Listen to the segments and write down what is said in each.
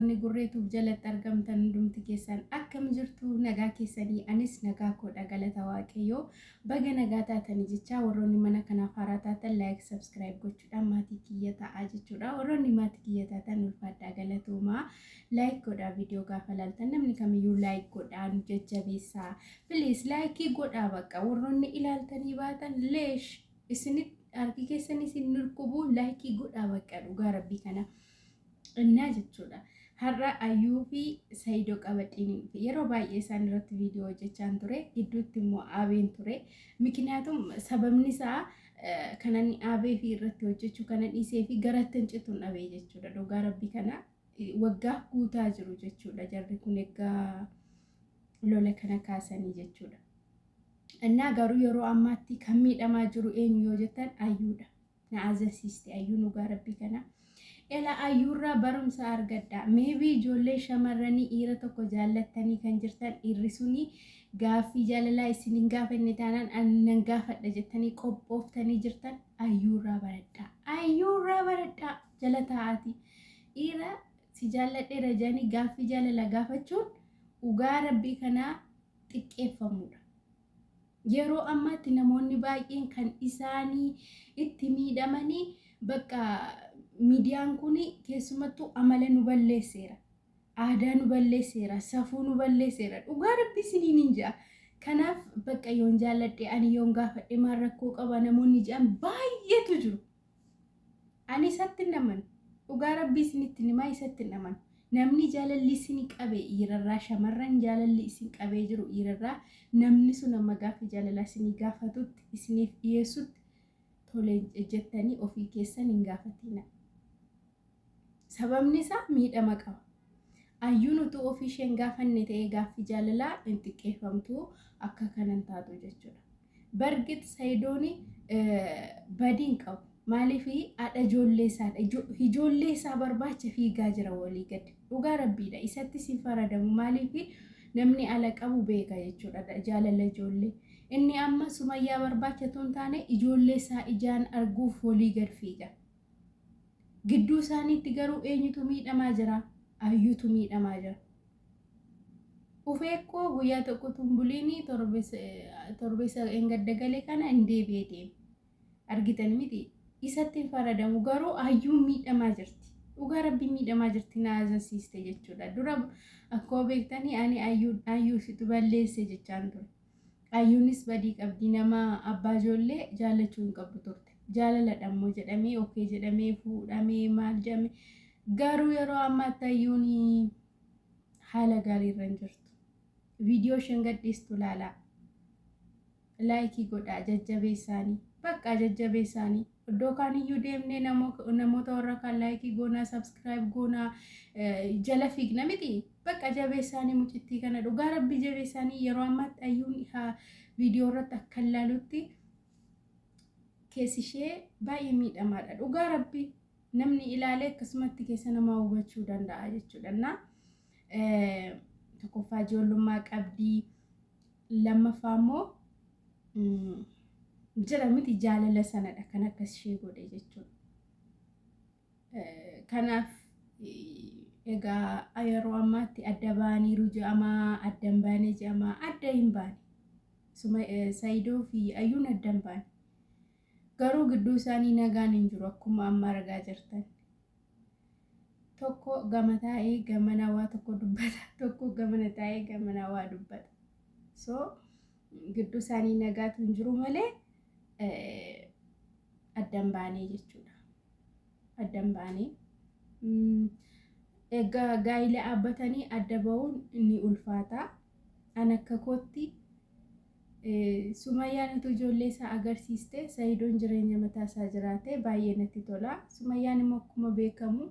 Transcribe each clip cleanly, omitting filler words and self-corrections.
Ni gurreetuuf jalatti argamtan hundumti keessan akkam jirtu nagaa keessanii anis nagaa koodha galata waaqayyoo baga nagaa taatanii jecha warroonni mana kanaaf haaraa taatan like subscribe gochuudhaan maatii kiyya ta'aa jechuudha warroonni maatii kiyya taatan ulfaadhaa galatuumaa like godhaa viidiyoo gaafa laaltan namni kamiyyuu like godhaan jajjabeessaa please like godhaa bakka warroonni ilaaltanii baatan leesh isinit argi keessan isin nurkubu like godhaa bakka dhugaa rabbii kana innaa jechuudha. Har'a Ayyuu fi Saayidoo qabadhiin yeroo baay'ee isaan irratti viidiyoo hojjechaan ture gidduutti immoo Aabeen ture mikniyaatum sababni isaa kanan Aabee fi irratti hojjechuu kana dhiisee fi garatti cituu dhabee jechuudha dhugaa rabbii kana waggaa guutaa jiru jechuudha jarri kun egaa lola kana kaasanii jechuudha. Innaa garuu yeroo ammaatti kan miidhamaa jiru eenyu yoo jettan Ayyuudha na azasiiste Ayyuun dhugaa rabbii kana. Ela ayyurraa barumsa argadda maybe ijoollee shamarranii dhiira tokko jaallattanii kan jirtan dhiirri suni gaaffii jaalalaa isiniin gaafanne taanaan annan gaafadha jettanii qophooftanii jirtan ayyurraa baradhaa jala taa'aati dhiira si jaalladheera jedhanii gaaffii jaalalaa gaafachuun dhugaa rabbii kanaa xiqqeeffamudha. Yeroo ammaatti namoonni baay'een kan isaanii itti miidhamanii bakka miidiyaan kun keessumattuu amala nu balleesseera aadaa nu balleesseera safuu nu balleesseera dhugaa rabbii isiniin hin jaa kanaaf bakka yoon jaalladhe ani yoon gaafadhe maal rakkoo qaba namoonni jedhan baay'eetu jiru ani isatti naman dhugaa rabbii isinitti himaa isatti naman namni jaalalli isin qabee dhiirarraa shamarran jaalalli isin qabee jiru dhiirarraa namni sun amma gaaffii jaalalaa isin gaafatutti isiniif dhiyeessutti tole jettanii ofii keessan hin gaafatina. Sababni isaa miidhama qaba. Ayyuun utuu ofii isheen gaafanne ta'ee gaaffii jaalalaa hin xiqqeeffamtu akka kanan taatu jechuudha. Bargit Saayidoon badiin qabu. Maaliif haadha ijoollee isaa barbaacha fiigaa jira walii gadi. Dhugaa rabbiidha. Isatti si faradamu. Maaliif namni ala qabu beeka jechuudha jaalala ijoollee. Inni amma Sumayyaa barbaachatu hin taane ijoollee isaa ijaan arguuf walii gad fiiga. Gidduu isaaniitti garuu eenyutu miidhamaa jira? Ayyuutu miidhamaa jira. Ufeekkoo guyyaa tokko tumbuliini torbeessa engadda galee kana hin deebi'ee deeme. Argitan miti isatti faradamu garuu ayyuun miidhamaa jirti. Dhugaa rabbii miidhamaa jirti na azasiiste jechuudha. Dura akkoo beektanii ani ayyuu situ balleesse jechaan ture. Ayyuunis badii qabdi nama abbaa ijoollee jaallachuu hin qabdu turte. Jaalala dhammoo jedhamee okkee jedhamee fuudhamee maal jedhame garuu yeroo ammaatti ayyuun haala gaariirra hin jirtu. Viidiyoo isheen gadhiistu laalaa. Laayikii godhaa jajjabeessaanii bakka jajjabeessaanii iddoo kaaniyyuu deemnee namoota warra kan laayikii goonaa subscribe goonaa jala fiigna miti bakka jabeessaanii mucittii kana dhugaa rabbii jabeessaanii yeroo ammaatti ayyuun viidiyoo irratti akka ilaalutti keessishee baay'ee miidhamaadha dhugaa rabbii namni ilaalee akkasumatti keessa namaa hubachuu danda'a jechuudha. Tokkoffaa ijoollummaa qabdii lammaffaa immoo jira miti jaalala sanadha kan akkas ishee godhe jechuudha. Kanaaf egaa yeroo ammaatti adda baaniiru jedhamaa adda hin baane jedhamaa adda hin baane Saayidoo fi Ayyuun adda hin baane. Garuu gidduu isaanii nagaan hin jiru akkuma amma argaa jirtan. Tokko gama taa'ee gama nawaa tokko dubbata tokko gama taa'ee gama nawaa dubbata. So gidduu isaanii nagaatu hin jiru malee adda hin baane jechuudha. Adda hin baane. Egaa gaa'ila dhaabbatanii adda ba'uun ni ulfaata. An akka kootti Sumayyaan utuu ijoollee isaa agarsiiste Saayidoon jireenya mataa isaa jiraate baay'ee natti tola. Sumayyaan immoo akkuma beekamu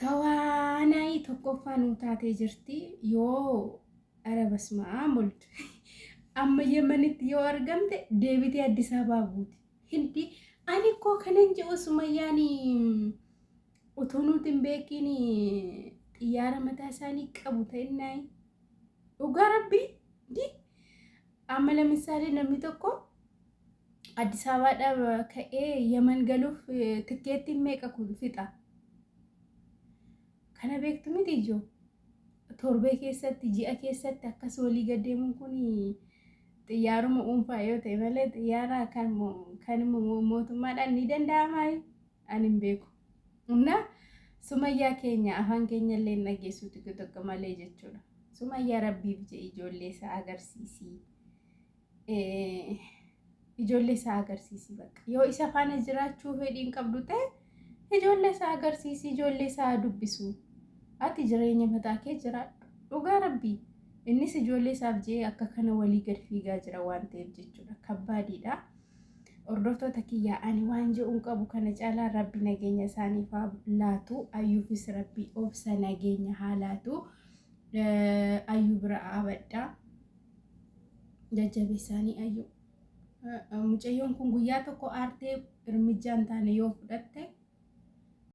tawaanaayii tokkoffaa nuu taatee jirti yoo arabasmaa mul'atu. Amma Yemenitti yoo argamte deebitee Addis Ababaa buuti. Hindi ani koo kanan jedhu Sumayyaan utuu nuti hin beekin xiyyaara mataa isaanii qabu ta'innaay dhugaa rabbii amma ለምሳሌ namni tokko Addis Ababaadhaa ka'ee Yemen galuuf tikkeettiin meeqa kun fixa? kana beektu miti ijoo torbee keessatti ji'a keessatti akkas walii gaddeemuun kun xiyyaaruma dhuunfaa yoo ta'e malee xiyyaara kan mootummaadhaan ni danda'amaa ani hin beeku. Humna Sumayyaa keenya afaan keenya illee dhageessuuti tokko malee jechuudha. Sumayyaa rabbiif jedhi ijoollee isaa agarsiisii. Ijoollee isaa agarsiisii bakka. Yoo isa faana jiraachuu fedhiin qabdu ta'e ijoollee isaa agarsiisii, ijoollee isaa dubbisu. Ati jireenya mataa kee jiraadhu. Dhugaa rabbii. Innis ijoollee isaaf jedhee akka kana walii gad fiigaa jira waan ta'eef jechuudha. Kabbaadiidha. Hordoftoota kiyyaa ani waan jedhuun qabu kana caalaa rabbi nageenya isaaniif haa laatu. Ayyuufis rabbi obsa nageenya haa laatu. Ayyuu bira abadda. Jajjabeessaanii ayyuu. Mucayyoon kun guyyaa tokko aartee hirmijjaan taane yoo fudhatte